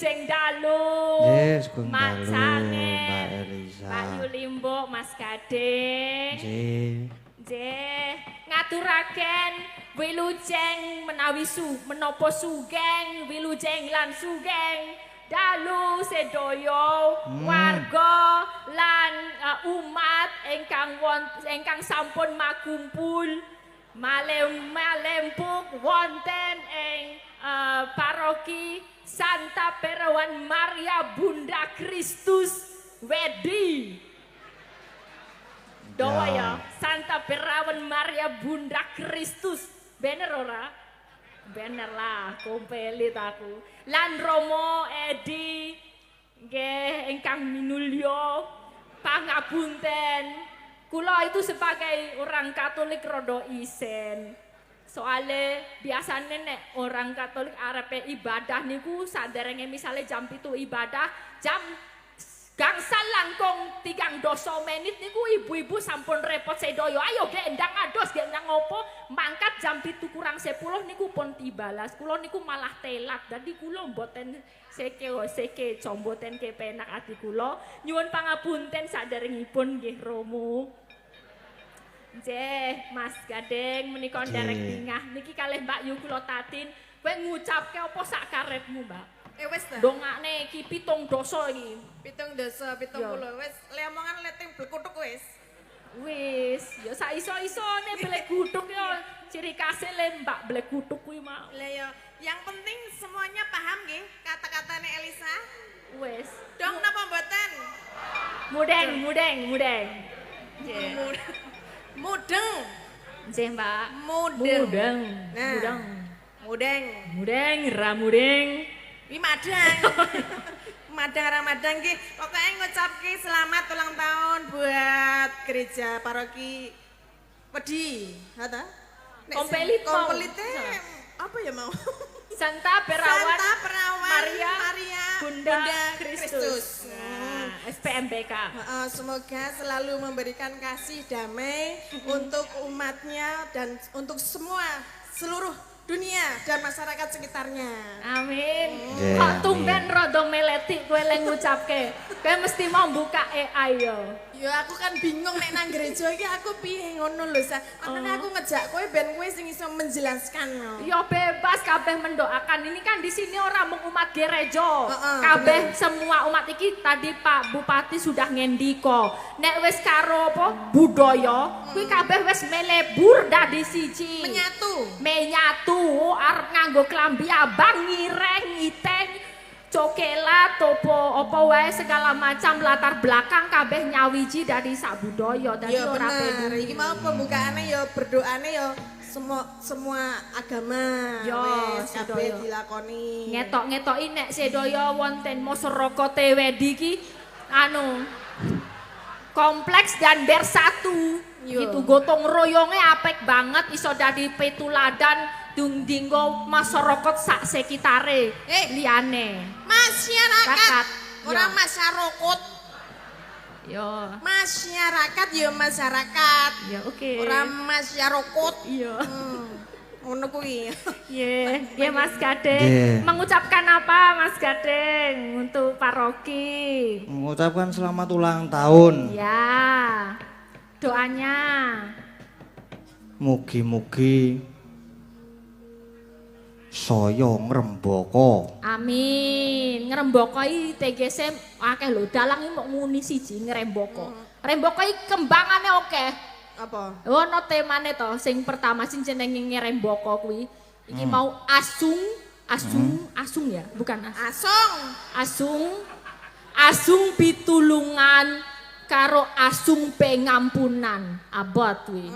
Wilujeng dalu. Yes, Gung Mak dalu, Sange, Mbak Elisa. Pak Yulimbo, Mas Gading. Nggih. Nggih, ngaturaken wilujeng menawi menapa sugeng, wilujeng lan sugeng dalu sedaya warga lan umat ingkang sampun makumpul malempuk wonten ing paroki Santa Perawan Maria Bunda Kristus Wedi. Doa ya, Santa Perawan Maria Bunda Kristus. Bener ora? Bener lah, kompelit aku. Lan Romo Edi nggih ingkang minulya pangapunten. Kula itu sebagai orang Katolik rada isen. Soale biasane nek orang Katolik arepe ibadah niku saderenge misale jam 7 ibadah, jam gangsal langkung 3 menit niku ibu-ibu sampun repot sedaya. Ayo gek ndang ados gek ndang ngopo mangkat jam 7 kurang 10 niku pun tibalas. Kula niku malah telat. Dadi kula mboten seke comboten kepenak ati kula. Nyuwun pangapunten saderengipun nggih Romo. Nggih, Mas Gading menika nderek dingah niki kalih Mbak Yu kula tatin. Kowe ngucapke apa sak karepmu, Mbak? Wis ta. Dongakne iki 7 dosa iki. 7 dosa 70 wis le omongan leting blekutuk wis. Wis, ya sak iso-isone blek gutuk ya ciri khase le Mbak blek gutuk kuwi mau. Lah ya, yang penting semuanya paham nggih kata-katane Elisa? Wis. Dong napa mboten? Mudeng. Nggih. Mudeng. Nggih, Mbak. Mudeng. Mudeng, ramudeng. Wi madang. Madang nggih. Pokoke ngucapke selamat ulang tahun buat gereja paroki Wedi. Ha ta? Kompelit apa ya mau? Santa Perawan Maria Bunda Kristus. SPMBK. Semoga selalu memberikan kasih damai untuk umatnya dan untuk seluruh dunia dan masyarakat sekitarnya. Amin. Kok tumben rada meletik kowe le ngucapke. Kowe mesti mau buka AI yo. Ya aku kan bingung nek nang gereja iki aku piye ngono lho Sa. Makane aku ngejak kowe ben kowe sing iso menjelaskan. Ya bebas kabeh mendoakan. Ini kan di sini orang umat gereja. Kabeh semua umat iki tadi Pak Bupati sudah ngendika. Nek wis karo apa budaya kuwi kabeh wis melebur dadi siji. Menyatu arep nganggo klambi abang ngireng ngiteng cokelat topo apa wae segala macam latar belakang kabeh nyawiji dari sak budaya dadi ora peduli. Iki mau pembukaane ya berdoane ya semua agama wis kabeh dilakoni. Ngetok-ngetoki nek sedaya wonten masyarakat Wedi iki anu kompleks dan bersatu. Itu gotong royongnya apik banget iso dadi petuladan dinggo masyarakat sak sekitare liyane. Masyarakat orang masyarakat. Yo. Masyarakat ya masyarakat. Ya oke. Orang masyarakat. Iya. Ngono kuwi. Nggih Mas Gading. Mengucapkan apa Mas Gading untuk paroki? Mengucapkan selamat ulang tahun. Ya. Doanya. Mugi-mugi saya ngrembaka. Amin. Ngrembaka iki tegese akeh lho. Dalang iki mok muni siji ngrembaka. Rembaka iki kembangane akeh. Apa? Ono temane to sing pertama sing jenenge ngrembaka kuwi. Iki mau asung ya, bukan Asung pitulungan karo asung pengampunan. Abot kuwi.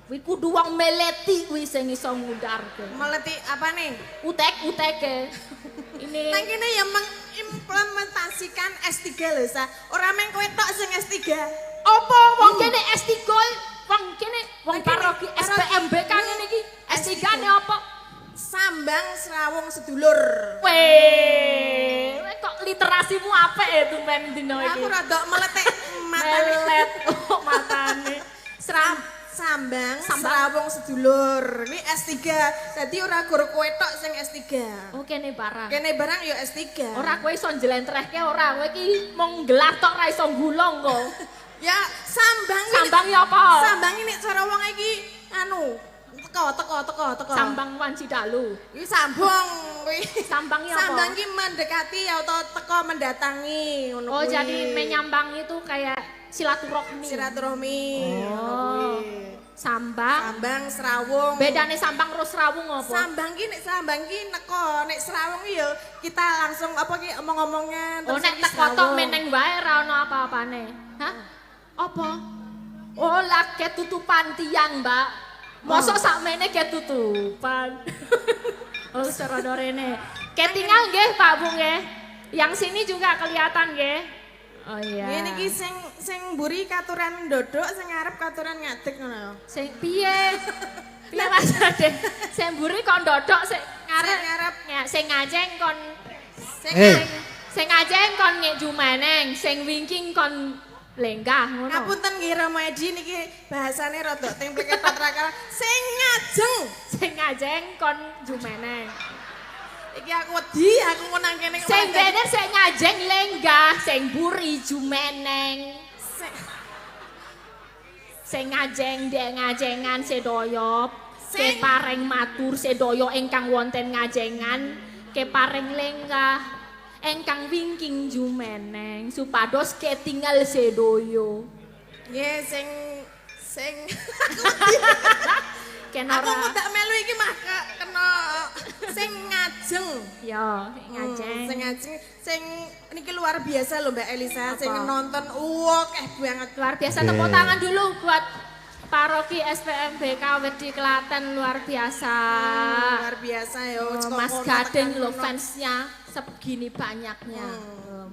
Kuwi kudu wong meleti kuwi sing iso ngudarke. Meleti apa nih? Utek-uteke. Ini nang kene ya mengimplementasikan S3 lho Sa. Ora meng kowe tok sing S3. Apa wong kene S3? Wong paroki SPMBK ngene iki. S3-ne apa? Sambang Serawung Sedulur. Weh, kok literasimu apik ya tumben dino iki. Aku rada meletek matane. Matane. Sambang, Serawung sedulur. Ini S3. Jadi ora guru kowe tok sing S3. Oh kene barang. Kene barang ya S3. Ora kowe iso njlentrehke ora, kowe iki mung gelar tok ora iso gulung kok. Ya sambang. Sambang ya apa? Sambang ini cara wong iki anu teko. Sambang wanci dalu. Iki sambung kuwi. Sambang ya apa? Sambang iki mendekati atau teko mendatangi ngono Oh kuwi. jadi menyambang itu kayak silaturahmi. Silaturahmi. Oh. Sambang. Sambang Serawung. Bedane sambang karo serawung apa? Sambang ki nek sambang ki neko, nek Serawung ki ya kita langsung apa ki omong-omongan Oh nek teko tok meneng wae ora ono apa-apane. Hah? Apa? Oh lah ketutupan tiang, Mbak. Mosok sakmene ketutupan. Oh serono rene. Ketinggal nggih Pak Bu nggih. Yang sini juga kelihatan nggih. Oh iya. Ngene iki sing mburi katuran ndodok, sing ngarep katuran ngadeg ngono. Sing piye? Piye maksudnya? Sing mburi kon ndodok sing ngarep. Sing ngajeng kon sing ngajeng kon ngek jumeneng, sing wingking kon lenggah ngono. Ngapunten nggih Rama Edi niki bahasane rada templek ketot ra kalah. Sing ngajeng, Sing ngajeng kon jumeneng. iki aku wedi aku mau nang kene. Sing bener sing ngajeng lenggah, sing buri jumeneng. Sing ngajeng dek ngajengan sedaya kepareng matur sedaya ingkang wonten ngajengan kepareng lenggah ingkang wingking jumeneng supados ketinggal sedaya. Nggih sing Kenora. aku tak melu iki mah kena sing ngajeng. Ya, sing ngajeng. Sing ngajeng sing niki luar biasa loh Mbak Elisa, sing Apa? nonton banget. Luar biasa, tepuk tangan dulu buat Paroki SPMBK Wedi Klaten luar biasa. Luar biasa ya. Mas Gading lo fansnya segini banyaknya.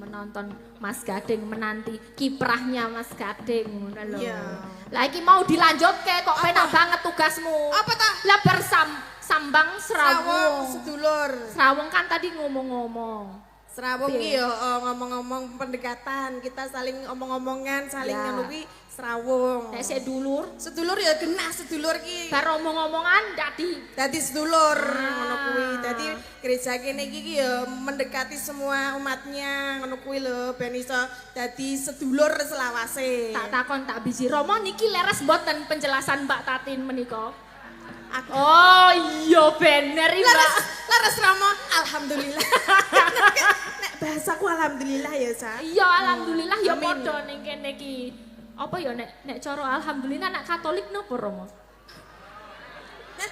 Menonton Mas Gading menanti kiprahnya Mas Gading ngono lho. Iya. Lah iki mau dilanjutke kok penak banget tugasmu. Apa ta? Lah sambang Serawung Serawung. sedulur. Serawung kan tadi ngomong-ngomong. Serawung ki ya ngomong-ngomong pendekatan, kita saling omong-omongan, saling Ya. ngono kuwi Serawung. Nek sedulur Sedulur ya genah sedulur ki. bar omong-omongan Dadi sedulur ngono kuwi. Dadi gereja kene iki ya mendekati semua umatnya ngono kuwi lho ben iso dadi sedulur selawase. tak takon tak biji Romo niki leres mboten penjelasan Mbak Tatin menika. Oh iya bener iki Mbak. Laras Ramo, alhamdulillah. Nek bahasaku alhamdulillah ya, Sa. Iya alhamdulillah ya Amin. padha ning kene iki. Apa ya nek cara alhamdulillah anak Katolik napa Romo?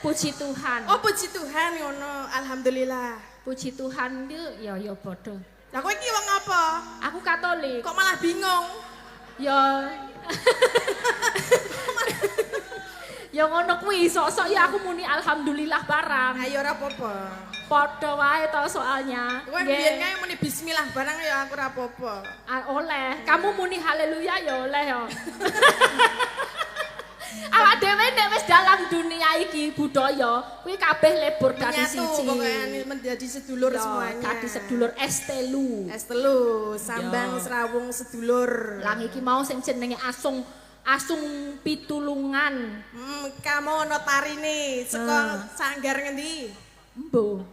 Puji Tuhan. Oh, puji Tuhan ngono, alhamdulillah. Puji Tuhan iki ya padha. Lah kowe iki wong apa? Aku Katolik. Kok malah bingung? Ya ya ngono kuwi sok-sok ya aku muni alhamdulillah barang. Ayo ora apa-apa. Padha wae to soalnya. Kowe biyen kae muni bismillah barang ya aku ora apa-apa. Oleh. Kamu muni haleluya ya oleh ya. Awak dhewe nek wis dalam dunia iki budaya, kuwi kabeh lebur dadi Menyatu siji. pokoknya menjadi sedulur Ya, semuanya. dadi sedulur estelu. Estelu, Sambang Ya. Serawung sedulur. Lang iki mau sing jenenge Asung Pitulungan. Kamu ono tarine saka sanggar ngendi? Embo.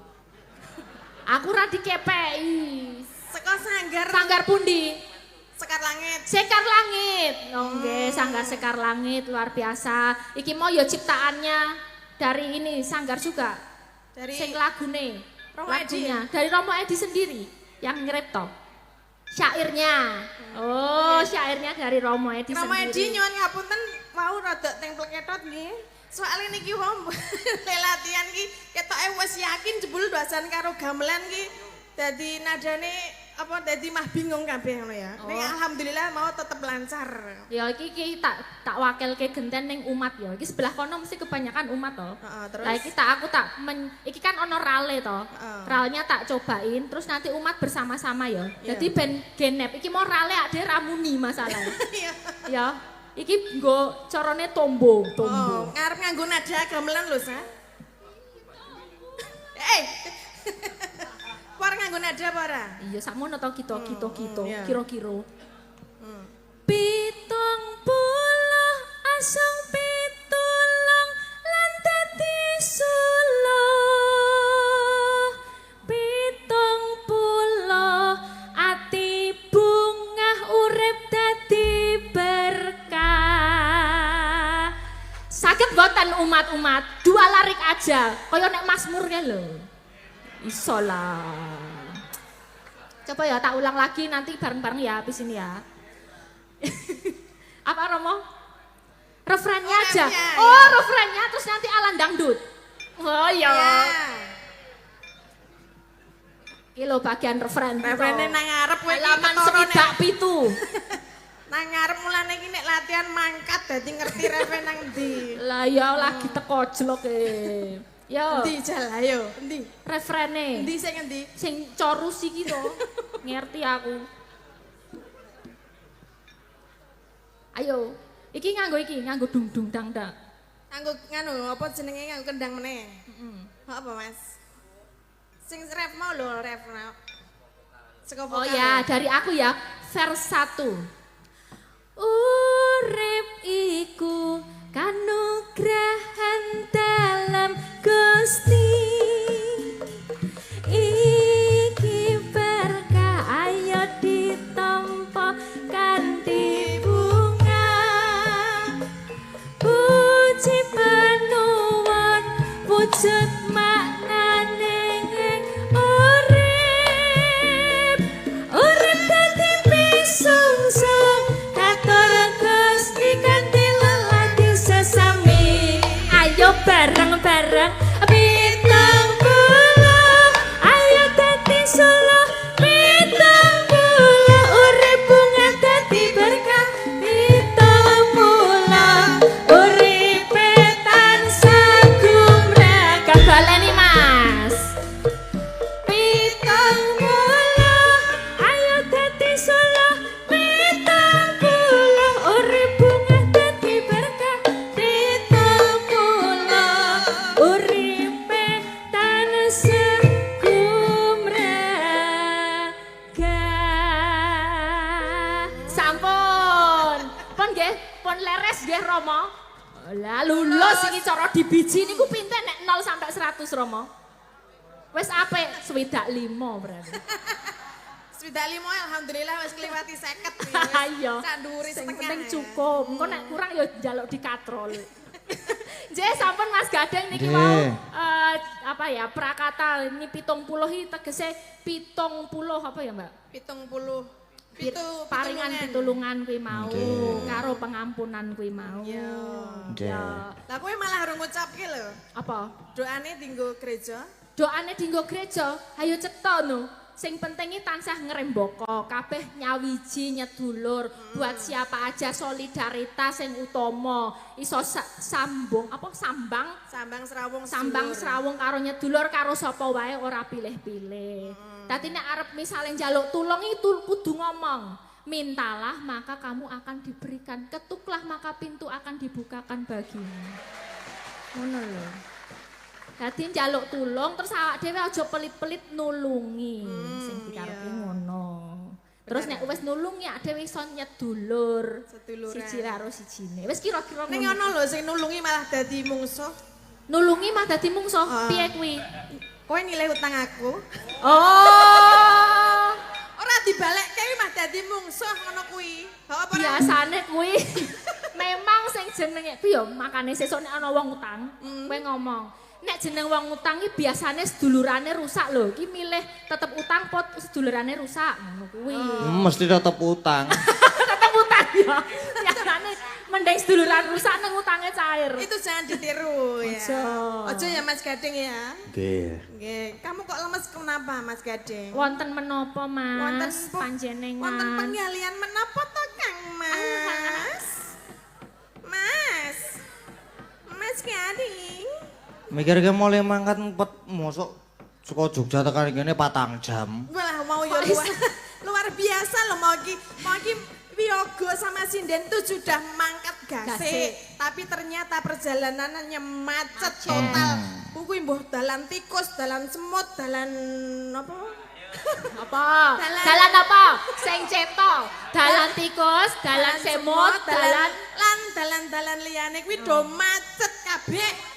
Aku ra dikepeki. Saka sanggar Sanggar pundi? Sekar Langit. Sekar Langit. Oh nggih, Sanggar Sekar Langit luar biasa. Iki mau ya ciptaannya dari ini Sanggar juga. Dari Sing lagune. Romo Lagunya dari Romo Edi sendiri yang nyipta. Syairnya. Oh, syairnya dari Romo Edi Romo sendiri. Edi nyuwun ngapunten mau rada templek ketot nggih. Soale niki wong latihan ki ketoke wis yakin jebul dosan karo gamelan ki dadi nadane apa dadi mah bingung kabeh ngono ya. Ning alhamdulillah mau tetep lancar. Ya iki tak wakilke genten ning umat ya. Iki sebelah kono mesti kebanyakan umat to. Heeh, terus Lah iki iki kan ono rale to. Ralnya tak cobain terus nanti umat bersama-sama ya. Jadi ben genep iki mau rale ade ramuni masalah. Iya. Ya. Iki nggo carane tombo. Oh, ngarep nganggo nada gamelan lho, Sa. Par nganggo nada apa ora? Iya sakmono to kita iya. kira-kira. 70 asung 70 Afwan umat-umat, 2 larik aja. Kaya nek Mazmur kae lho. Iso lah. Coba ya tak ulang lagi nanti bareng-bareng ya habis ini ya. Apa Romo? Refrennya aja. Oh, refrennya terus nanti alan dangdut. Oh iya. Iki lho bagian refren. Refrene nang ngarep kowe iki halaman ketorone. 7. Nang ngarep mulane iki nek latihan mangkat dadi ngerti refren nang ndi. Lah ya lagi teko jlok e. Yo. Endi jal ayo, endi? Refrene. Endi sing endi? Sing chorus iki to. Ngerti aku. Ayo. Iki nganggo dung dung dang dang. Nganggo nganu apa jenenge nganggo kendang meneh. Apa Mas? Sing ref mau lho, ref. Saka Oh vokal. ya, dari aku ya. Vers 1. Urip iku kanugrahan dalam Gusti. Iki berkah ayo ditampa kanthi bunga. Puji panuwun wujud maknane urip. Urip dadi pisungsung katur Gusti kanthi lelati sesami. Ayo bareng-bareng pitang puluh. Ayo dadi solo pitang puluh. Urip bunga dadi berkah pitang puluh. Uripe tansah gumregah. Baleni Mas. Pitang puluh. Ayo dadi solo pitang puluh. Urip bunga dadi berkah pitang puluh. Uripe tansah gumregah. Sampun. Pun nggih, pun leres nggih Rama. Lah lulus iki cara dibiji niku pinten nek 0 sampai 100 Rama? Wis apik 25 berarti. Swidak limo alhamdulillah wis kliwati 50 Ayo. Sak dhuwure Sing setengah. penting cukup. Engko nek kurang ya njaluk dikatrol. Nggih sampun Mas Gadeng niki Nggih. mau apa ya prakata ini 70 iki tegese 70 apa ya Mbak? 70. Paringan pitulungan kuwi mau Nggih. karo pengampunan kuwi mau. Nggih. Ya. Lah kowe malah harus ngucapke lho. Apa? Doane dinggo gereja. Doane dinggo gereja, ayo cetha no. Sing penting iki tansah ngrembaka, kabeh nyawiji nyedulur, buat siapa aja solidaritas sing utama, iso sambung apa sambang Sambang serawung karo nyedulur karo sapa wae ora pilih-pilih. Dadi nek arep misale njaluk tulung itu kudu ngomong, mintalah maka kamu akan diberikan, ketuklah maka pintu akan dibukakan bagimu. Ngono lho. Dadi njaluk tulung terus awak dhewe aja pelit-pelit nulungi. Sing dikarepe ngono. Terus nek wis nulungi awak dhewe iso nyedulur. Seduluran. Siji karo sijine. Wis kira-kira Ning ngono. ono lho sing nulungi malah dadi mungsuh. Nulungi mah dadi mungsuh. Piye kuwi? Kowe nilai utang aku. Oh. Ora dibalekke mah dadi mungsuh ngono kuwi. Apa ora? Biasane kuwi memang sing jenenge kuwi ya makane sesuk nek ana wong utang, kowe ngomong nek jeneng wong utang iki biasane sedulurane rusak lho. Iki milih tetep utang pot sedulurane rusak ngono kuwi. Mesti tetep utang. Tetep utang ya. Biasane mending seduluran rusak nang utange cair. Itu jangan ditiru ya. Ojo. Ojo ya Mas Gading ya. Nggih. Nggih, kamu kok lemes kenapa Mas Gading? Wonten menapa Mas panjenengan? Wonten penggalian menapa to Kang Mas? Mas. Mas Gading. Mikirke mulai mangkat empet mosok saka Jogja tekan kene 4 jam. Walah mau ya luar biasa loh mau ki Wiyogo sama Sinden tuh sudah mangkat gasik. Tapi ternyata perjalanannya macet total. Kuwi mbuh dalan tikus, dalan semut, dalan apa? Apa? Dalan apa? Sing cetha. Dalan tikus, dalan semut, dalan liyane kuwi do macet kabeh.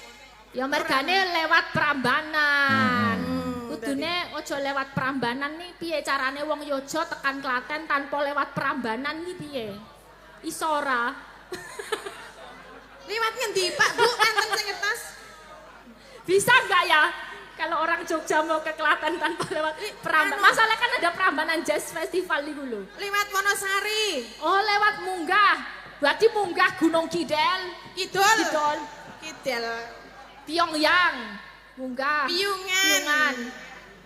Ya mergane lewat Prambanan. Kudune aja lewat Prambanan nih piye carane wong Yojo tekan Klaten tanpa lewat Prambanan iki piye? Iso ora? Liwat ngendi Pak Bu enten sing ngetos? Bisa nggak ya? Kalau orang Jogja mau ke Klaten tanpa lewat Prambanan. Masalah kan ada Prambanan Jazz Festival itu loh. Liwat Wonosari. Oh lewat Munggah. Berarti Munggah Gunung Kidel. Kidul. Kidel. Pyongyang. Munggah. Piungan.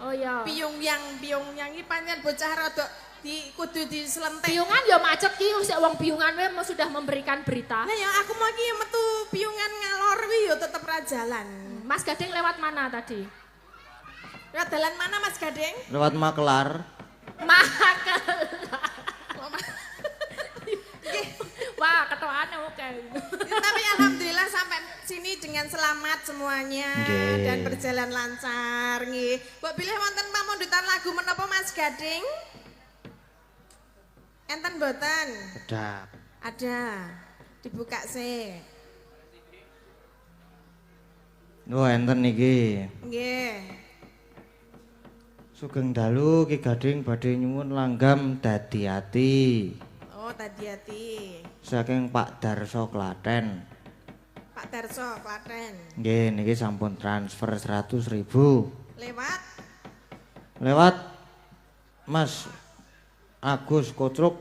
Oh iya. Piungyang iki pancen bocah rada kudu diselentik. Piungan ya macet ki sik wong Piungan we sudah memberikan berita. Nah ya aku mau ki metu Piungan ngalor wi ya tetep ra jalan. Mas Gading lewat mana tadi? Lewat dalan mana Mas Gading? Lewat Makelar. Makelar. Wah, ketoane oke. Tapi alhamdulillah sampai sini dengan selamat semuanya Nggih. dan berjalan lancar nggih. Mbok bilih wonten pamundutan lagu menapa Mas Gading? Enten mboten? Ada. Dibuka sih. Oh enten niki. Nggih. Sugeng dalu Ki Gading badhe nyuwun langgam dadi ati. Oh, tadi hati. Saking Pak Darso Klaten. Pak Darso Klaten. Nggih niki sampun transfer 100.000. Lewat Lewat Mas Agus Kocruk.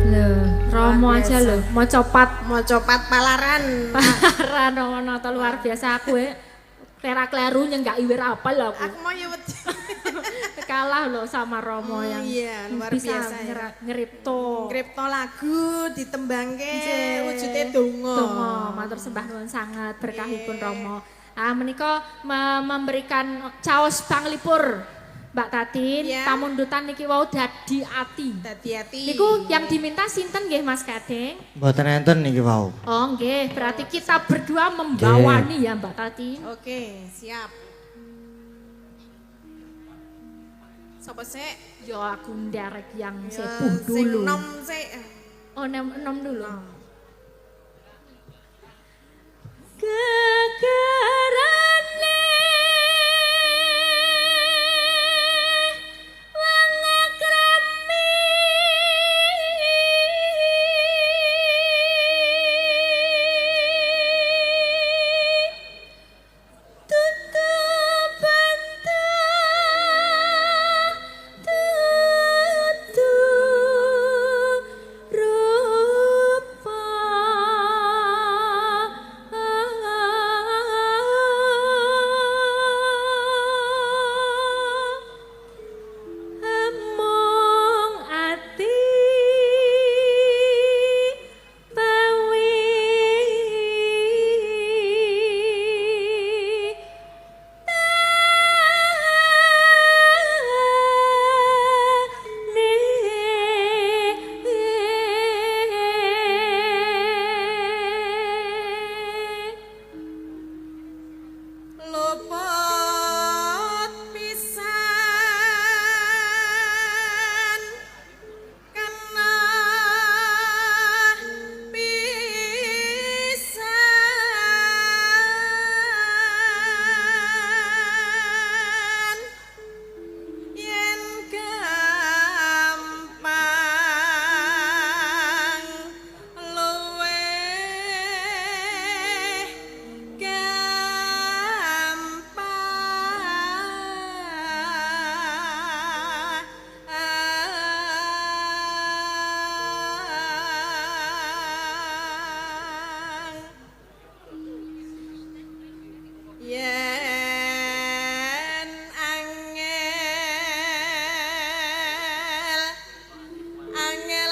Loh, Romo aja loh, mau copat. mau copat palaran. Parah Romo luar biasa aku Tera kleru nyenggak iwir apa loh aku. Aku mau ya wedi. Kalah loh sama Romo yang iya, luar bisa biasa ya. ngeripto. Kripto lagu ditembangke Nggih. wujude donga. Donga, matur sembah nuwun sangat berkahipun Romo. Ah menika memberikan caos panglipur Mbak Tatin, Iya. pamundutan niki wau dadi ati. Dadi hati. Niku yang diminta sinten nggih Mas Gading? Mboten enten niki wau. Oh nggih, berarti kita berdua membawani ya Mbak Tati. Oke, siap. Sopo sik? Yo aku nderek yang Ya, sepuh sing dulu. nom sik. Oh nom dulu. Nom. Gegerane wong akrami tutup bantah tutup rupa among ati bawi Luput pisan kena pisan yen gampang luweh gampang yen angel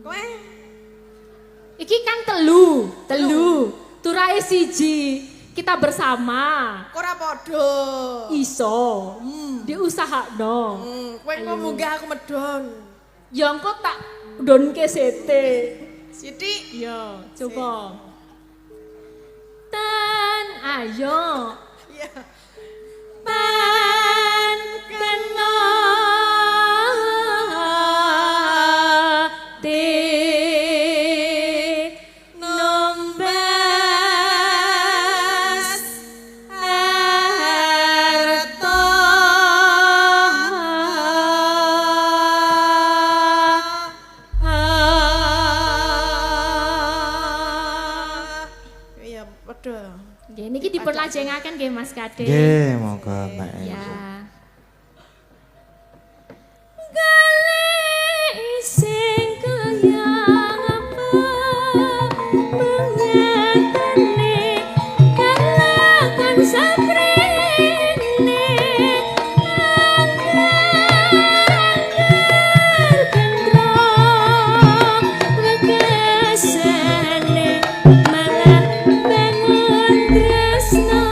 Kowe Iki kan telu. Turai siji. Kita bersama. ora padha. Iso. Diusahakno. Kowe mau munggah aku medon. Ya engko tak donke sete. Sithik. Yo, coba. Tan ayo. Iya. Pan kena ti nombas harta Iya, padha. Nggih niki dipun lajengaken nggih Mas Kade. Nggih, monggo Mbak Eni. Ya. Golek sing kaya apa pengatene kalakan saprene anggar gendrong wegesane malah bangun tresno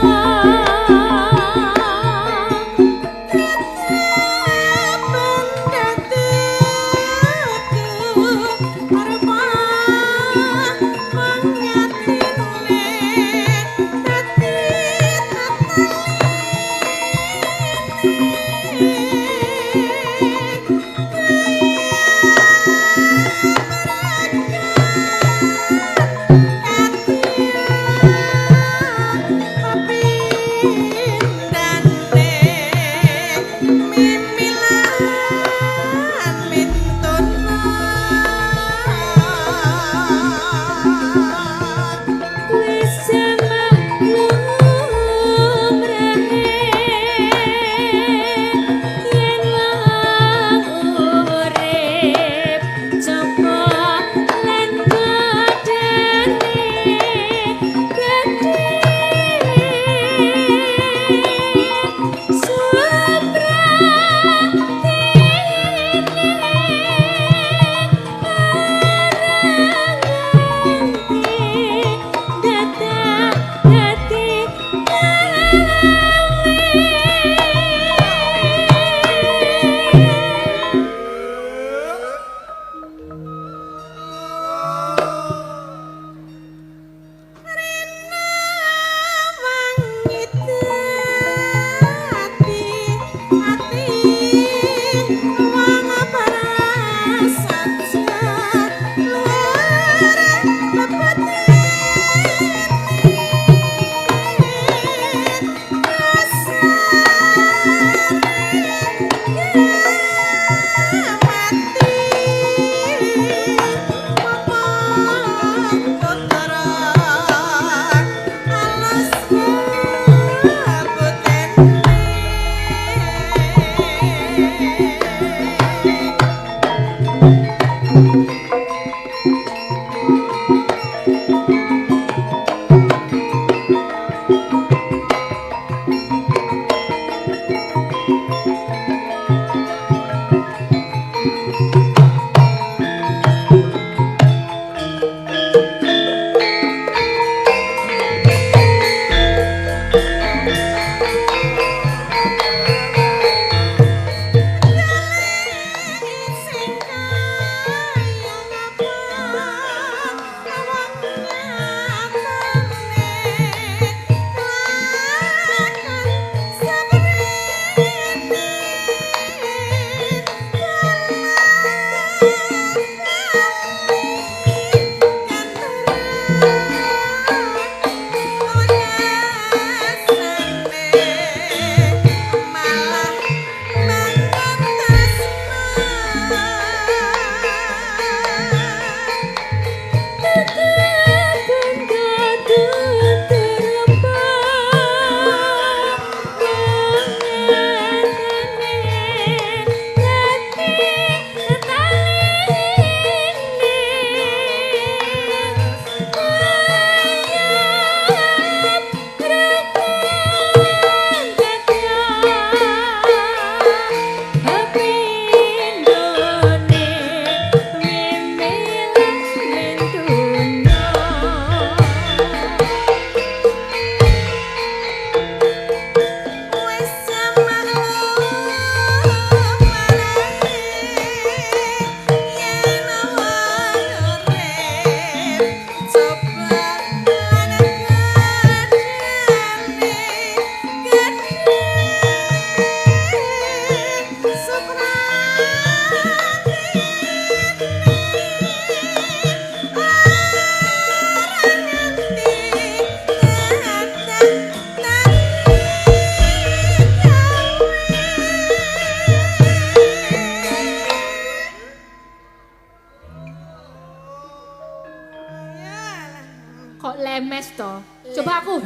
lemes to. Coba aku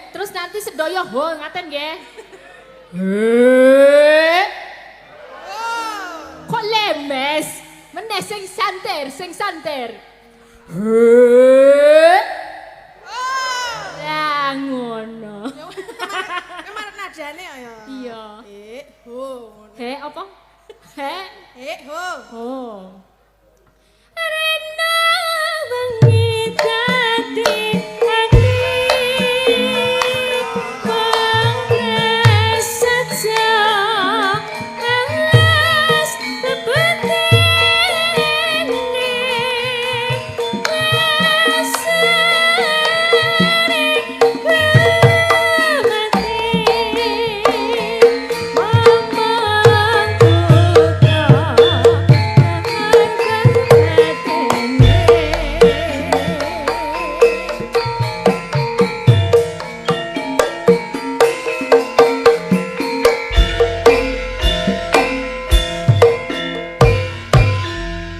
terus nanti sedoyo ho ngaten nggih. Kok lemes? Meneh sing santer. Ya ngono. Emang nadane ya. Iya. Ho. Apa? Ho. Oh. Rena bengi dadi ati kongres saja alas bebetene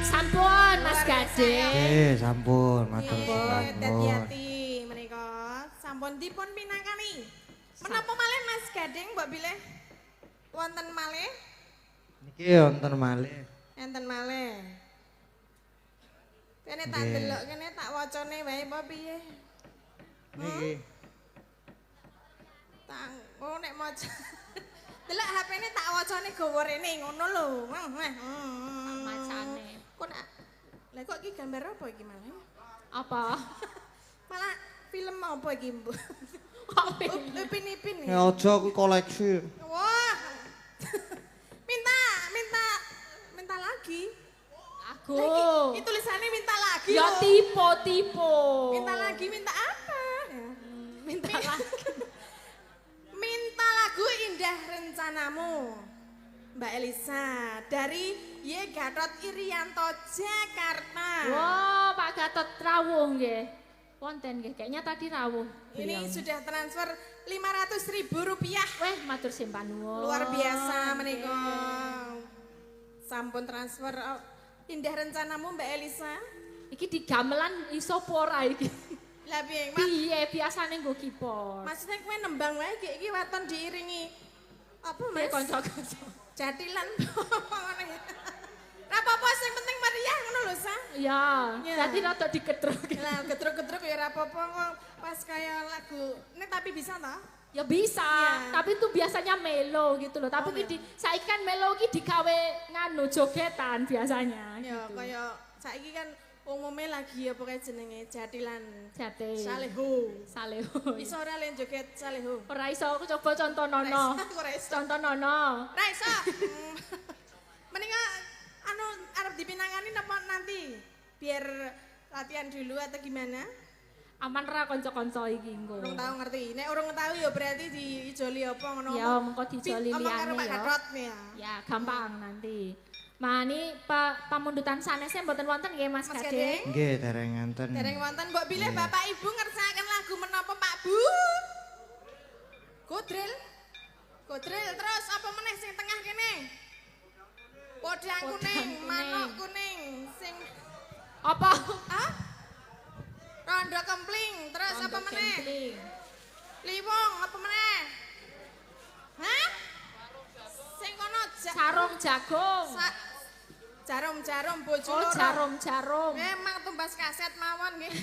sampun Mas Gading. Nggih, sampun, matur Nggih, suwun. hati-hati menika. Sampun dipun pinangkani. Menapa malih Mas Gading mbok bilih wonten malih? Niki wonten malih. Enten malih. Kene tak Nggih. delok kene tak wacane wae apa piye? Niki. Tak nek maca. Delok HP-ne tak wacane gawa rene ngono lho. Macane. Kok lah kok iki gambar apa iki malah? Apa? Malah film apa iki, Bu? Apa? Upin-ipin. Ya aja aku koleksi. Wah. Minta lagi. Aku. Iki tulisannya minta lagi. Ya loh. tipe. Minta lagi minta apa? Minta lagi. Minta lagu Indah Rencanamu. Mbak Elisa dari Y Gatot Irianto Jakarta. Wow, Pak Gatot rawuh nggih. Wonten nggih, kayaknya tadi rawuh. Ini beliau. sudah transfer Rp500.000. Weh, matur simpan nuwun. Luar biasa menika. Sampun transfer Indah Rencanamu Mbak Elisa. Iki di gamelan iso apa ora iki? Lah piye, Mas? Piye biasane nggo keyboard. Maksudnya kowe nembang wae iki waton diiringi apa, Piye Mas? kanca-kanca. Jadilan. Ora apa-apa sing penting meriah ngono lho, Sa. Ya, Ya. dadi rada digedruk. Lah gedruk-gedruk ya ora apa-apa kok pas kaya lagu. Nek tapi bisa ta? Ya bisa, Ya. tapi itu biasanya melo gitu loh. Tapi Oh, iki saiki kan melo iki digawe nganu jogetan biasanya. Ya gitu. kaya saiki kan umumnya lagi apa kayak jenenge Jadilan Jate. Saleho. Saleho. Iso ora len joget Saleho. Ora iso aku coba contonono. Ora iso. Contonono. Ora iso. Mendingan anu arep dipinangani napa nanti? Biar latihan dulu atau gimana? Aman ra kanca-kanca iki engko. Urung tahu ngerti. Nek urung tahu ya berarti diijoli apa ngono. Ya, mengko dijoli Omong karo liyane Pak ya. Gatot ya. Ya, gampang nanti. Mani pamundutan sanesnya mboten wonten nggih Mas Mas Gading. Gading. Nggih, dereng ngenten. Dereng wonten mbok bilih Bapak Ibu ngersakaken lagu menapa Pak Bu? Godril. Godril terus apa meneh sing tengah kene? Podang kuning, kuning. manuk kuning, sing Apa? ah? Rondo kempling, terus apa Rondo meneh? kempling. Liwong apa meneh? Hah? Sing kono Sarung jagung. jarum-jarum bojo Oh, loro. jarum-jarum. Memang tumbas kaset mawon nggih.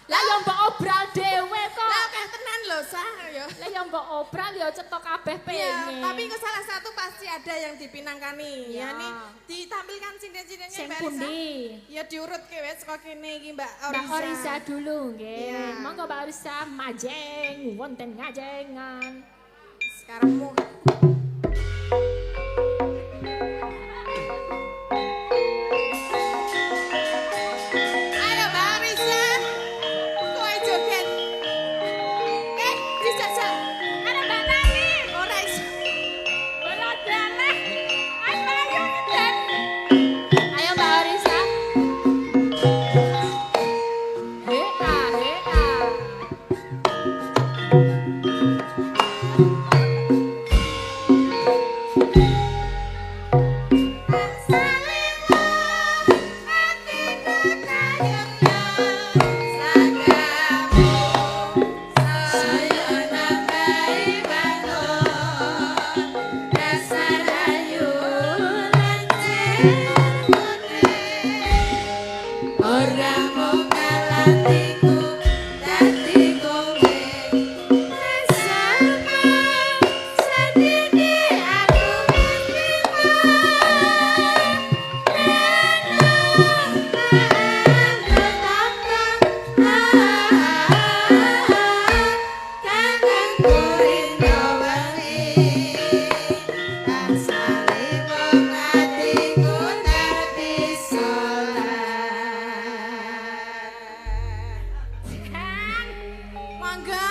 Lah ya mbok obral dhewe kok. Lah akeh tenan lho sah ya. Lah ya mbok obral ya cetok kabeh Iya, pengen. tapi ke salah satu pasti ada yang dipinangkani. Ya. Ya nih ditampilkan sinden-sindennya Sing Mbak Risa. pundi? Ya diurut ke wes kok kene iki Mbak Mbak Orisa dulu nggih. Iya. Monggo Mbak Orisa majeng wonten ngajengan. Sekarang mau Ayo Mbak Risa. Kowe joget. Dijajal. Ada Mbak Nani. Ora iso. Ora dane. Ayo ngeten. Ayo Mbak Orisa. Heka, heka.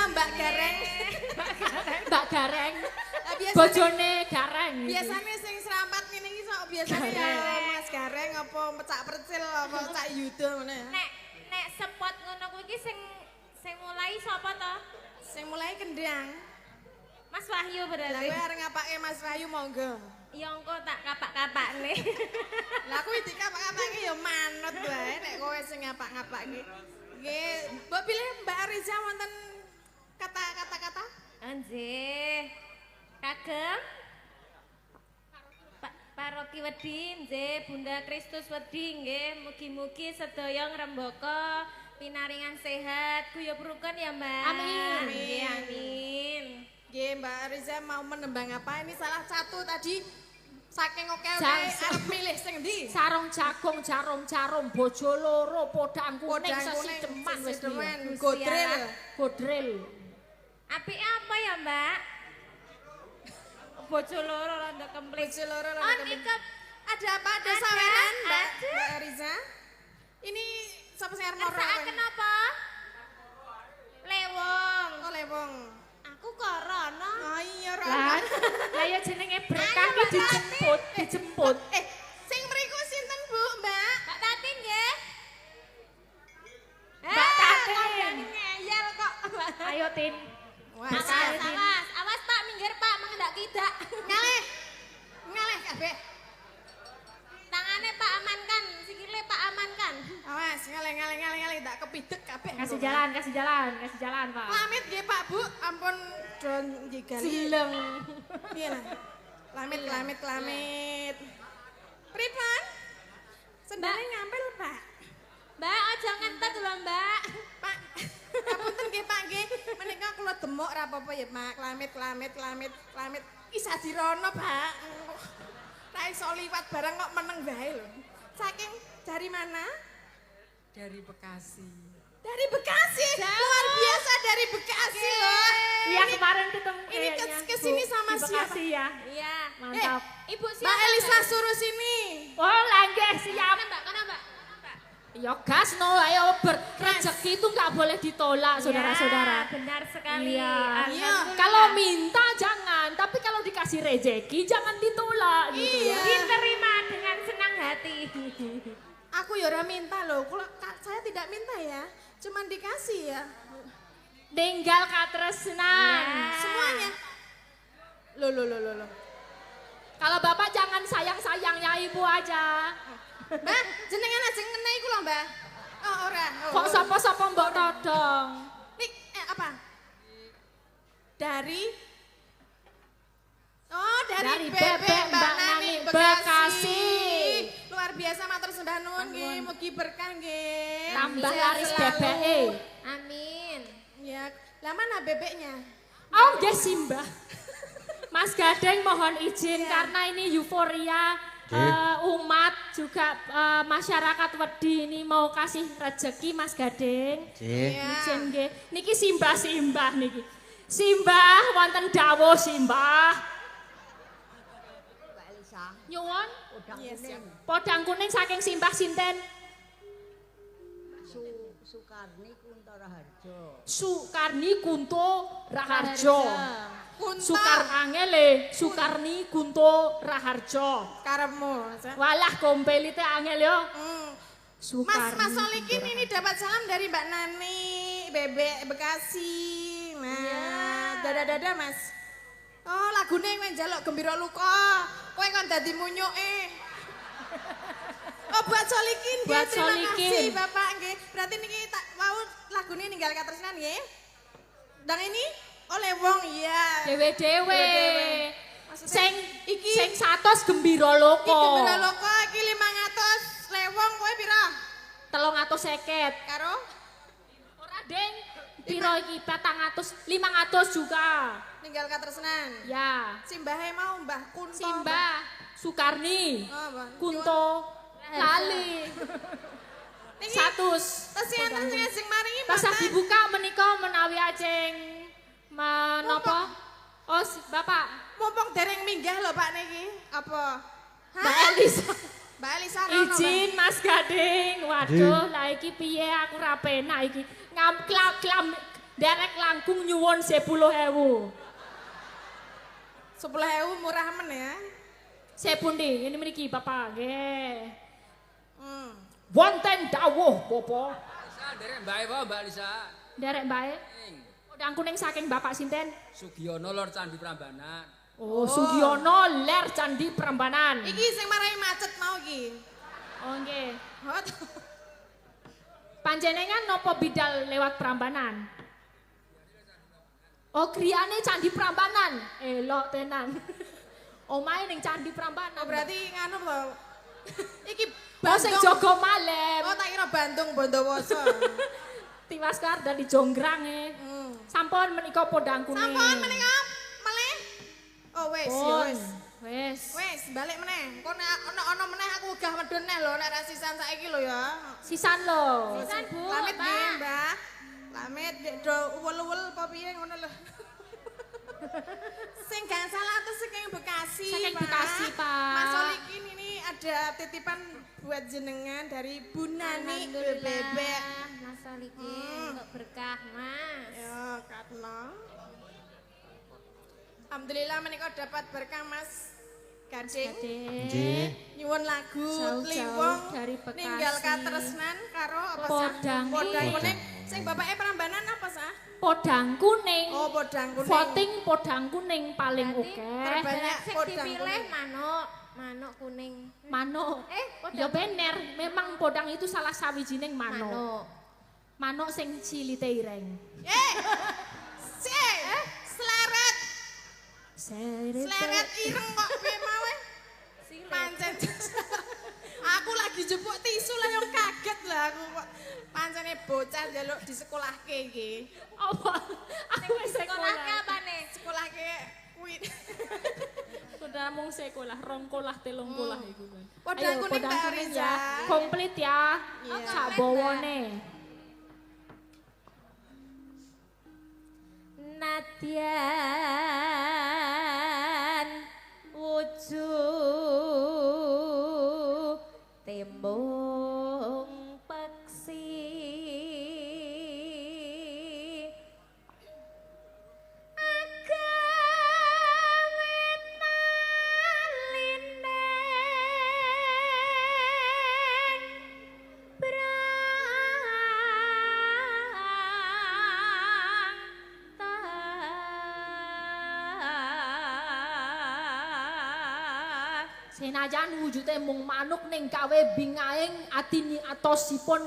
Mbak Gareng. Biasane Bojone Gareng. biasane sing serapat ngene iki sok biasane ya Mas Gareng apa Cak Percil apa Cak Yuda ngono ya. Nek spot ngono kuwi iki sing mulai sapa to? Sing mulai kendang. Mas Wahyu Lah berarti. kowe arep ngapake Mas Wahyu monggo. Ya engko tak kapak-kapakne. Lah kuwi dikapak-kapake ya manut wae nek kowe sing ngapak-ngapake. Nggih, mbok pilih Mbak Ariza wonten kata-kata? Nggih. Kagem Paroki wedi nggih, Bunda Kristus wedi nggih, mugi-mugi sedaya ngrembaka pinaringan sehat, guyub rukun ya, Mbak. Amin. Nggih, amin. Nggih, Mbak Ariza mau menembang apa? Ini salah satu tadi saking oke-oke Jas- arep milih sing ndi? Sarung jagung, jarum-jarum, bojo loro, podang kuning, Podang kuning, sesideman wis sesideman, dia. godril. Godril. Apike apa ya, Mbak? Bojo loro rondo kemplik. Bojo loro On rondo ikep Ada apa? Ada Ada, saweran, Mbak? ada. Mbak Ariza? Ini sapa sing arep moro? ngersakaken apa? Lewong. Oh, lewong. Aku korono. Oh iya, Lah, Rono. lah ya jenenge berkah Ayo, ki Mbak dijemput. Sing mriku sinten, Bu, Mbak? Mbak Tati nggih. Mbak Tati. Kok ngeyel kok. Ayo Tin. Wah, Awas, saya- awas, awas Pak, minggir Pak, mengendak tidak. ngalih. Ngalih kabeh. Tangannya Pak amankan, sikile Pak amankan. Awas, ngalih, tak kepidek kabeh. Kasih jalan, Pak. Lamit nggih, Pak, Bu. Ampun don njigali. Sileng. Piye lah? Lamit. Pripun? Sendalnya nyampel, Pak. Mbak, ojo ngentet lho Mbak. Pak, ngapunten nggih Pak nggih. Menika kula demuk ra apa-apa ya Pak. Lamit. Isa dirono, Pak. Ra iso liwat barang kok meneng wae lho. Saking dari mana? Dari Bekasi. Dari Bekasi. Luar biasa dari Bekasi loh. Iya kemarin ketemu Ini kayaknya, kesini Bu, sama di siapa? Bekasi ya. Iya. Mantap. Ibu siapa? Mbak Elisa suruh sini. Oh langgeh siap. Mbak, kenapa? Ya gas no, ayo rezeki itu nggak boleh ditolak saudara-saudara. Ya, benar sekali. Iya. Alhamdulillah. Kalau minta jangan, tapi kalau dikasih rezeki jangan ditolak gitu. Iya. diterima dengan senang hati. Aku ya ora minta loh. Saya tidak minta ya. Cuman dikasih ya. Tinggal katresnan. Ya. Semuanya. Loh. Kalau bapak jangan sayang-sayangnya ibu aja. Mbak, jenengan aja ngene iku lho, Mbak. Oh, ora. Oh, Kok sapa-sapa mbok todong. Nik, apa? Dari Oh, dari Bebek Mbak Nani Bekasi. Luar biasa matur sembah nuwun nggih, mugi berkah nggih. Tambah Sehat laris selalu. bebeke. Amin. Ya, lah mana bebeknya? Oh, nggih Simbah. Mas Gadeng mohon izin karena ini euforia umat juga masyarakat wedi ini mau kasih rezeki Mas Gadeng. Nggih. Izin nggih. Niki Simbah niki. Simbah wonten dawuh Simbah. Nyuwun Yes, ya. podang kuning saking Simbah sinten? Sukarni Kuntara Harjo. Sukarni Kunto Raharjo. Kunto Sukar angele, Sukarni Kunto Raharjo. karepmu. Walah kompelite angel yo. Mas Sukarni. Solikin ini dapat salam dari Mbak Nani, Bebek Bekasi. Nah, dada Mas. Oh, lagune kowe njaluk Gembira Luka. Kowe kon dadi munyuke. Oh, buat Solikin nggih. Buat Terima Solikin. kasih Bapak nggih. Berarti niki tak mau lagune ninggal katresnan nggih. Dan ini oleh wong iya. Dewe-dewe. Maksudnya, Sing iki sing satos gembira iki loko. Gembira Luka iki 350. Karo Ora ding, piro iki 400, 500 juga. ninggal katresnan. Ya, Simbahe mau Mbah Kunto. Simbah Sukarni, Oh, Mbah. Kunto, Lali. Niki 100. tesih sing maringi Pasah Bapak. dibuka menika menawi ajeng menapa? Oh, Bapak, Mumpung dereng minggah lho Pak niki. Apa? Mbak Elisa. Mbak Elisa rono, Mbak. Izin Mas Gading. Waduh, lah iki piye aku ra penak iki. Klam derek langkung nyuwun 10.000. 10.000 murah men ya. Sepundi, ini mriki Bapak nggih. Hmm. Wonten dawuh Bapak. Lisa, derek mbae wae Mbak Lisa. Derek mbae. Ing Podang kuning saking Bapak sinten? Sugiono Lor Candi Prambanan. Oh, Sugiono Ler Candi Prambanan. Iki sing marai macet mau iki. Oh nggih. Hot. Panjenengan nopo bidal lewat Prambanan? Oh, griyane Candi Prambanan. Elok tenan. Omahe ning Candi Prambanan. Oh, berarti nganu lho. Iki Oh, sing jaga malem. Oh, tak kira Bandung Bondowoso. Tiwas Kardan di Jonggrang Sampun menika podang kuning. Sampun menika meleh. Oh, wis, ya Pun. wis. Wis. Wis, balik meneh. Kok nek ana meneh aku wegah medun neh lho nek ra sisan saiki lho ya. Sisan lho. Sisan, Bu, Pamit Pak. nggih, Mbah. Pamit nek do uwel-uwel apa piye ngono lho. Sing gak salah tuh saking Bekasi, Saking Pak. Bekasi, Pak. Mas Solikin ini ada titipan buat jenengan dari Bu Nani Bebek. Mas Solikin untuk berkah, Mas. Ya, karena alhamdulillah menika dapat berkah Mas Gading. Nggih. Nyuwun lagu Jauh-jauh Tliwong dari Bekasi. ninggal katresnan karo apa Podang Podang kuning. kuning. Sing bapake Prambanan apa sah? Podang kuning. Oh, Podang kuning. Voting podang kuning paling Berarti oke. terbanyak Sing podang dipilih kuning. manuk kuning. Manuk. Podang Ya bener, memang podang itu salah sawijining manuk. manuk. Manuk sing cilite ireng. Sleret. Seret. Sleret ireng kok piye mawe? Pancen. Aku lagi jupuk tisu lah yang kaget lah aku kok. Pancene bocah njaluk disekolahke iki. Apa? Aku wis Sekolahnya sekolah. apa nih? Sekolahke kuwi. Sudah mung sekolah, rongkolah, telongkolah iku kan. Podang Ayo, kuning, podang Mbak kuning Riza. ya. Komplit ya. Iya. Sak bawone. Nadyan wujud tembung peksi agawe nalineng Senajan wujude mung manuk ning kawe bingaing atini atosipun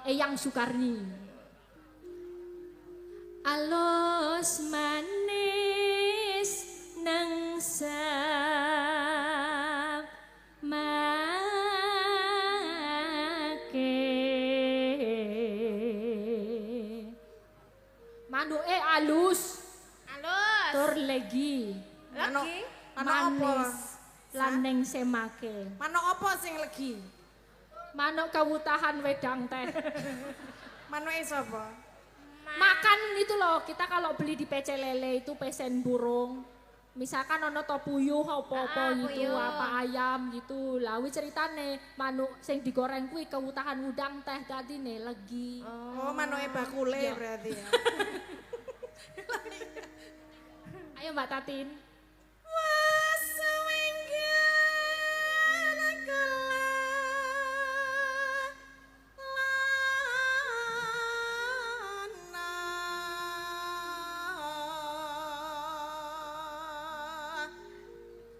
Eyang Sukarni. Alus manis nang samake. Manuke alus Alus. tur legi Manuk Lagi. manuk apa? manis lan ning semake. Manuk apa sing legi? Manuk kawutahan wedang teh. Manuke sapa? Makan itu loh, kita kalau beli di PC Lele itu pesen burung. Misalkan ono to puyuh apa-apa gitu, puyuh. apa ayam gitu. Lawi ceritane manuk sing digoreng kuwi kawutahan udang teh dadine legi. Oh, manuke bakule berarti ya. Ayo Mbak Tatin.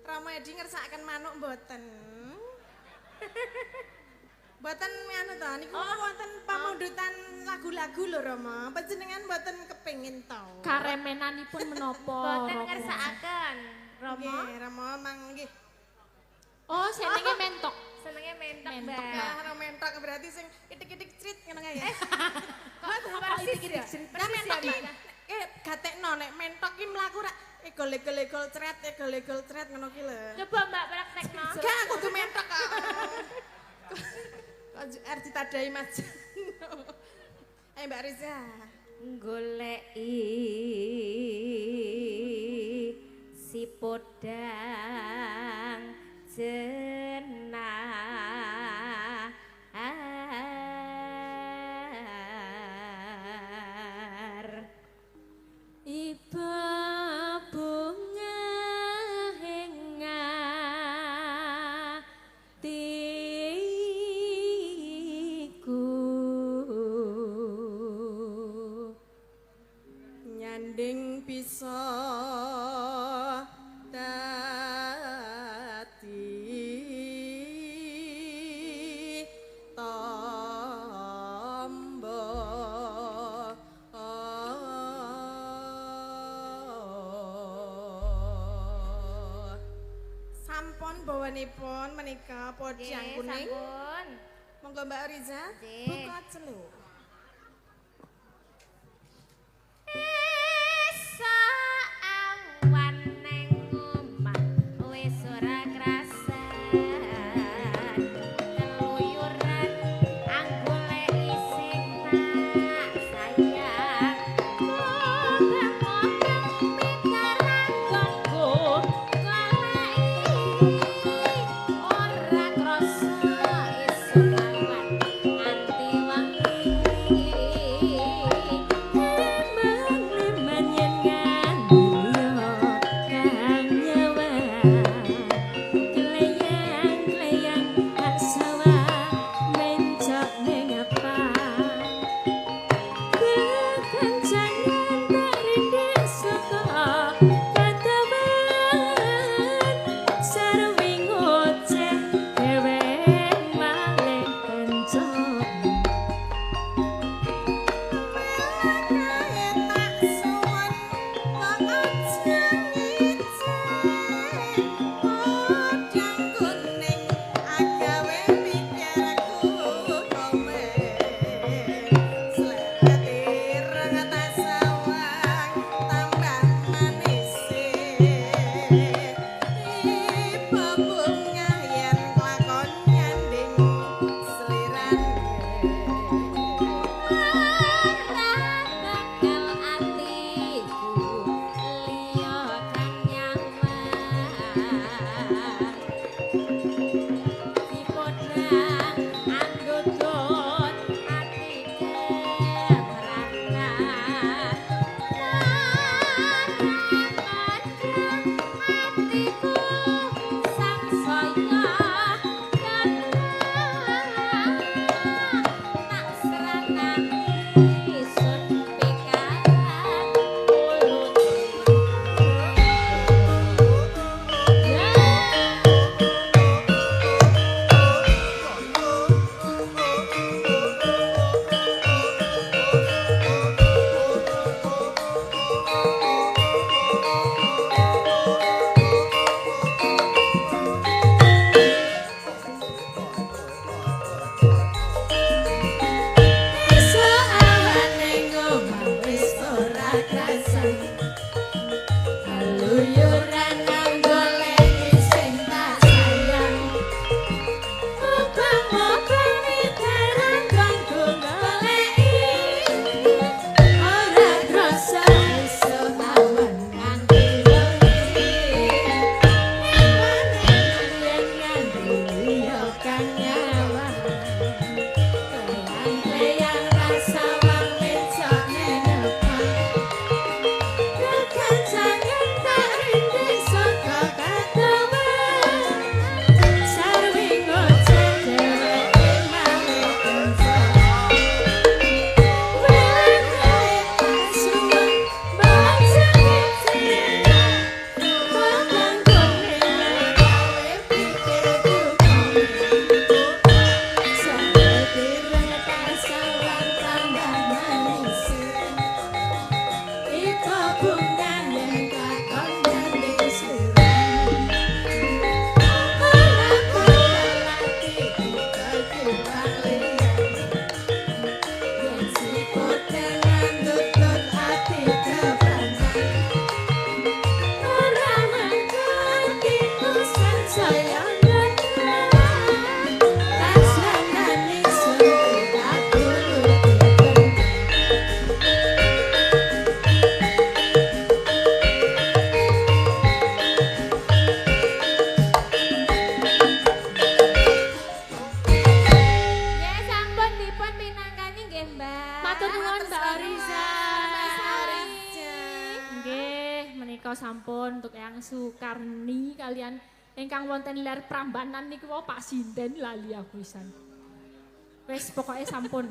Ramadi ngersakaken manuk mboten. Mboten anu to, niku wonten pamundutan lagu-lagu lho Rama. Panjenengan mboten kepengin to. Karemenanipun menapa? Boten Romo? ngersakaken. Romo Nggih, Rama mang nggih. Oh, senenge mentok. senenge mentok, Mentok, Mbak. Mbak. Nah, mentok berarti sing ya ya. Persis ya. Nah mentok ki gatekno nek mentok ki mlaku ra egol-egol cret ngono ki lho. Coba Mbak praktekno. Gak aku kudu mentok kok. Kok arep ditadai Mas. Ayo Mbak Riza. Goleki si podang jenah iba bunga hengatiku Nyanding bisa dadi tamba sampun bawanipun menika pojang Nggih, kuning sampun. monggo Mbak Riza Nggih. buka celuk Esa awan neng omah wis ora krasan keluyuran anggoleki sing tak sayang moga-moga mikaranggonku goleki ora krasa esuk awan nganti wengi menika sampun untuk Eyang Sukarni kalian ingkang wonten ler Prambanan niku wau Pak Sinden lali aku pisan. Wes pokoknya sampun.